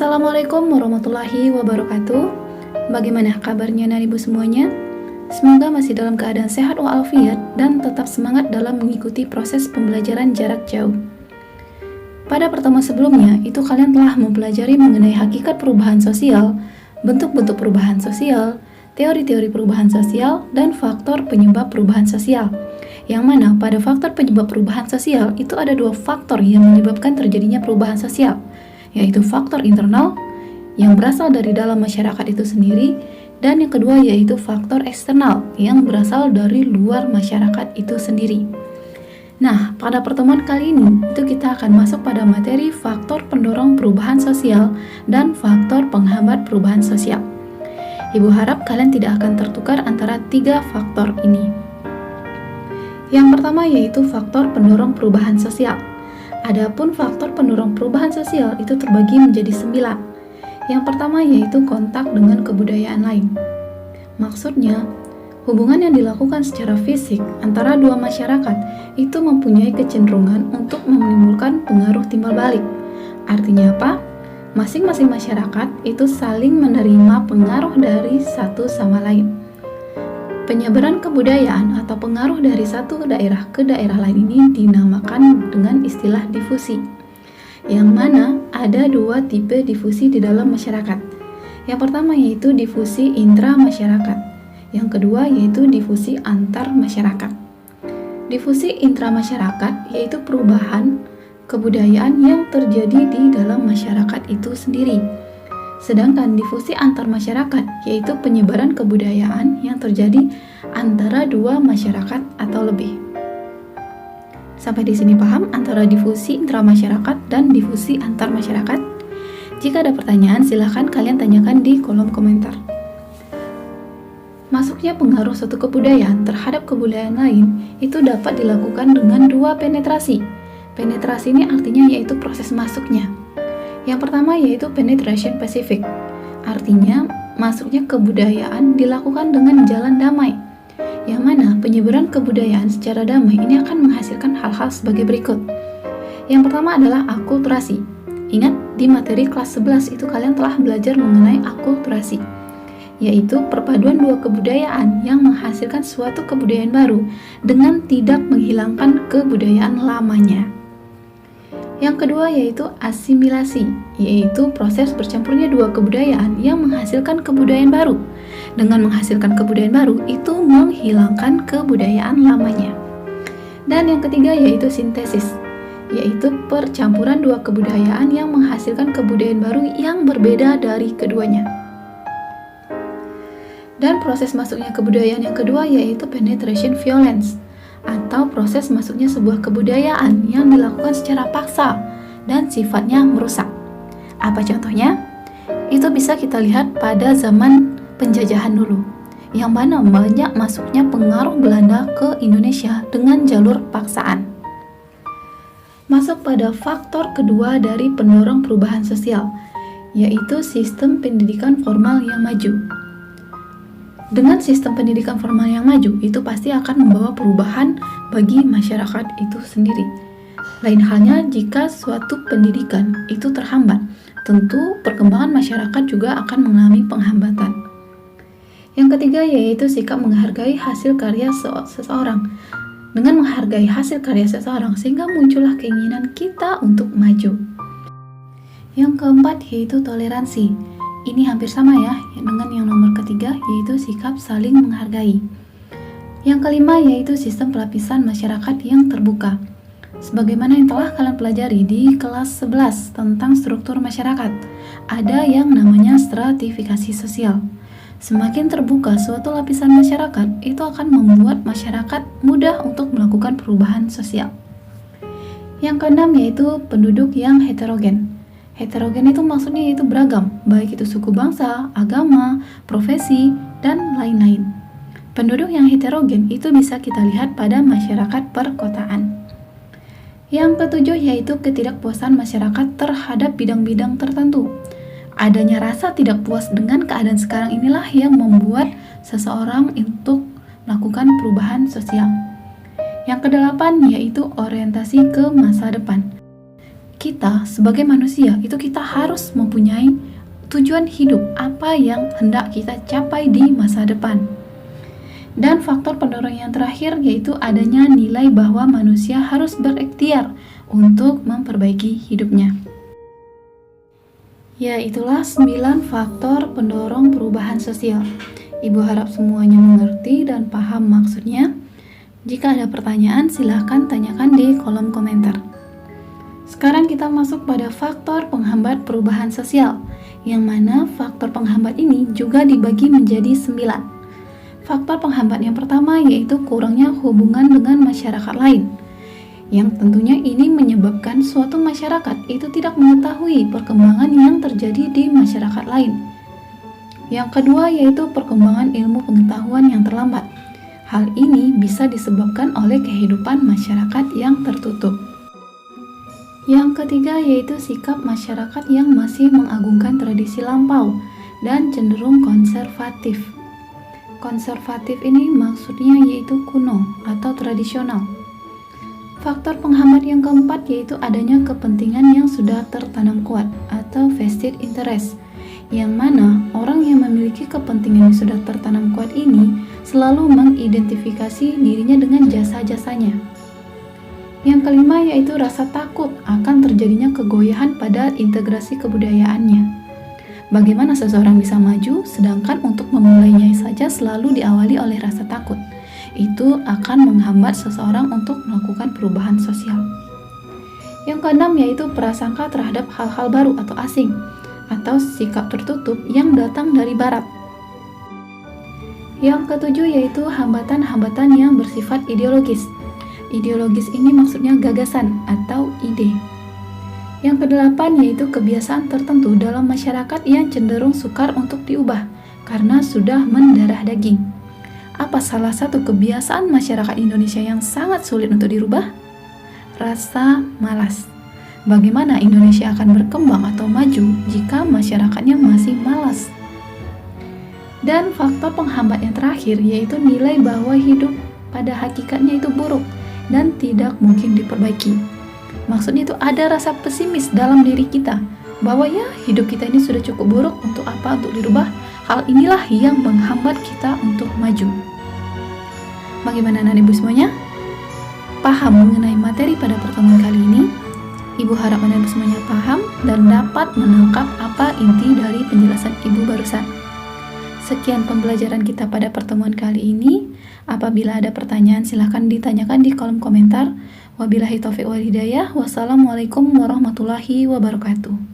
Assalamualaikum warahmatullahi wabarakatuh. Bagaimana kabarnya Naribu semuanya? Semoga masih dalam keadaan sehat walafiat dan tetap semangat dalam mengikuti proses pembelajaran jarak jauh. Pada pertemuan sebelumnya, itu kalian telah mempelajari mengenai hakikat perubahan sosial, bentuk-bentuk perubahan sosial, teori-teori perubahan sosial, dan faktor penyebab perubahan sosial. Yang mana pada faktor penyebab perubahan sosial itu ada dua faktor yang menyebabkan terjadinya perubahan sosial, yaitu faktor internal yang berasal dari dalam masyarakat itu sendiri, dan yang kedua yaitu faktor eksternal yang berasal dari luar masyarakat itu sendiri. Nah, pada pertemuan kali ini itu kita akan masuk pada materi faktor pendorong perubahan sosial dan faktor penghambat perubahan sosial. Ibu harap kalian tidak akan tertukar antara tiga faktor ini. Yang pertama yaitu faktor pendorong perubahan sosial. Adapun faktor pendorong perubahan sosial itu terbagi menjadi 9. Yang pertama yaitu kontak dengan kebudayaan lain. Maksudnya, hubungan yang dilakukan secara fisik antara dua masyarakat itu mempunyai kecenderungan untuk menimbulkan pengaruh timbal balik. Artinya apa? Masing-masing masyarakat itu saling menerima pengaruh dari satu sama lain. Penyebaran kebudayaan atau pengaruh dari satu daerah ke daerah lain ini dinamakan dengan istilah difusi, yang mana ada dua tipe difusi di dalam masyarakat. Yang pertama yaitu difusi intra-masyarakat, yang kedua yaitu difusi antar masyarakat. Difusi intra-masyarakat yaitu perubahan kebudayaan yang terjadi di dalam masyarakat itu sendiri. Sedangkan difusi antar masyarakat yaitu penyebaran kebudayaan yang terjadi antara dua masyarakat atau lebih. Sampai di sini paham antara difusi intramasyarakat dan difusi antar masyarakat? Jika ada pertanyaan, silahkan kalian tanyakan di kolom komentar. Masuknya pengaruh suatu kebudayaan terhadap kebudayaan lain itu dapat dilakukan dengan dua penetrasi. Penetrasi ini artinya yaitu proses masuknya. Yang pertama yaitu penetration pacific, artinya masuknya kebudayaan dilakukan dengan jalan damai, yang mana penyebaran kebudayaan secara damai ini akan menghasilkan hal-hal sebagai berikut. Yang pertama adalah akulturasi. Ingat, di materi kelas 11 itu kalian telah belajar mengenai akulturasi, yaitu perpaduan dua kebudayaan yang menghasilkan suatu kebudayaan baru dengan tidak menghilangkan kebudayaan lamanya. Yang kedua yaitu asimilasi, yaitu proses bercampurnya dua kebudayaan yang menghasilkan kebudayaan baru. Dengan menghasilkan kebudayaan baru, itu menghilangkan kebudayaan lamanya. Dan yang ketiga yaitu sintesis, yaitu percampuran dua kebudayaan yang menghasilkan kebudayaan baru yang berbeda dari keduanya. Dan proses masuknya kebudayaan yang kedua yaitu penetration violence, atau proses masuknya sebuah kebudayaan yang dilakukan secara paksa dan sifatnya merusak. Apa contohnya? Itu bisa kita lihat pada zaman penjajahan dulu, yang mana banyak masuknya pengaruh Belanda ke Indonesia dengan jalur paksaan. Masuk pada faktor kedua dari pendorong perubahan sosial, yaitu sistem pendidikan formal yang maju. Dengan sistem pendidikan formal yang maju, itu pasti akan membawa perubahan bagi masyarakat itu sendiri. Lain halnya jika suatu pendidikan itu terhambat, tentu perkembangan masyarakat juga akan mengalami penghambatan. Yang ketiga yaitu sikap menghargai hasil karya seseorang. Dengan menghargai hasil karya seseorang, sehingga muncullah keinginan kita untuk maju. Yang keempat yaitu toleransi. Ini hampir sama ya dengan yang nomor ketiga, yaitu sikap saling menghargai. Yang kelima yaitu sistem pelapisan masyarakat yang terbuka. Sebagaimana yang telah kalian pelajari di kelas 11 tentang struktur masyarakat, ada yang namanya stratifikasi sosial. Semakin terbuka suatu lapisan masyarakat, itu akan membuat masyarakat mudah untuk melakukan perubahan sosial. Yang keenam yaitu penduduk yang heterogen. Heterogen itu maksudnya yaitu beragam, baik itu suku bangsa, agama, profesi, dan lain-lain. Penduduk yang heterogen itu bisa kita lihat pada masyarakat perkotaan. Yang ketujuh yaitu ketidakpuasan masyarakat terhadap bidang-bidang tertentu. Adanya rasa tidak puas dengan keadaan sekarang inilah yang membuat seseorang untuk melakukan perubahan sosial. Yang kedelapan yaitu orientasi ke masa depan. kita sebagai manusia itu kita harus mempunyai tujuan hidup apa yang hendak kita capai di masa depan. Dan faktor pendorong yang terakhir yaitu adanya nilai bahwa manusia harus berikhtiar untuk memperbaiki hidupnya. Ya, itulah 9 faktor pendorong perubahan sosial. Ibu harap semuanya mengerti dan paham maksudnya. Jika ada pertanyaan, silahkan tanyakan di kolom komentar. Sekarang kita masuk pada faktor penghambat perubahan sosial, yang mana faktor penghambat ini juga dibagi menjadi 9. Faktor penghambat yang pertama yaitu kurangnya hubungan dengan masyarakat lain, yang tentunya ini menyebabkan suatu masyarakat itu tidak mengetahui perkembangan yang terjadi di masyarakat lain. Yang kedua yaitu perkembangan ilmu pengetahuan yang terlambat. Hal ini bisa disebabkan oleh kehidupan masyarakat yang tertutup. Yang ketiga yaitu sikap masyarakat yang masih mengagungkan tradisi lampau dan cenderung konservatif. Konservatif ini maksudnya yaitu kuno atau tradisional. Faktor penghambat yang keempat yaitu adanya kepentingan yang sudah tertanam kuat atau vested interest, yang mana orang yang memiliki kepentingan yang sudah tertanam kuat ini selalu mengidentifikasi dirinya dengan jasa-jasanya. Yang kelima yaitu rasa takut akan terjadinya kegoyahan pada integrasi kebudayaannya. Bagaimana seseorang bisa maju sedangkan untuk memulainya saja selalu diawali oleh rasa takut? Itu akan menghambat seseorang untuk melakukan perubahan sosial. Yang keenam yaitu prasangka terhadap hal-hal baru atau asing, atau sikap tertutup yang datang dari barat. Yang ketujuh yaitu hambatan-hambatan yang bersifat ideologis. Ideologis ini maksudnya gagasan atau ide. Yang kedelapan yaitu kebiasaan tertentu dalam masyarakat yang cenderung sukar untuk diubah karena sudah mendarah daging. Apa salah satu kebiasaan masyarakat Indonesia yang sangat sulit untuk dirubah? Rasa malas. Bagaimana Indonesia akan berkembang atau maju jika masyarakatnya masih malas? Dan faktor penghambat yang terakhir yaitu nilai bahwa hidup pada hakikatnya itu buruk dan tidak mungkin diperbaiki. Maksudnya itu ada rasa pesimis dalam diri kita bahwa ya hidup kita ini sudah cukup buruk, untuk apa untuk dirubah. Hal inilah yang menghambat kita untuk maju. Bagaimana anak ibu semuanya? Paham mengenai materi pada pertemuan kali ini? Ibu harap anak ibu semuanya paham dan dapat menangkap apa inti dari penjelasan ibu barusan. Sekian pembelajaran kita pada pertemuan kali ini. Apabila ada pertanyaan silahkan ditanyakan di kolom komentar. Wabillahi taufiq wal hidayah. Wassalamualaikum warahmatullahi wabarakatuh.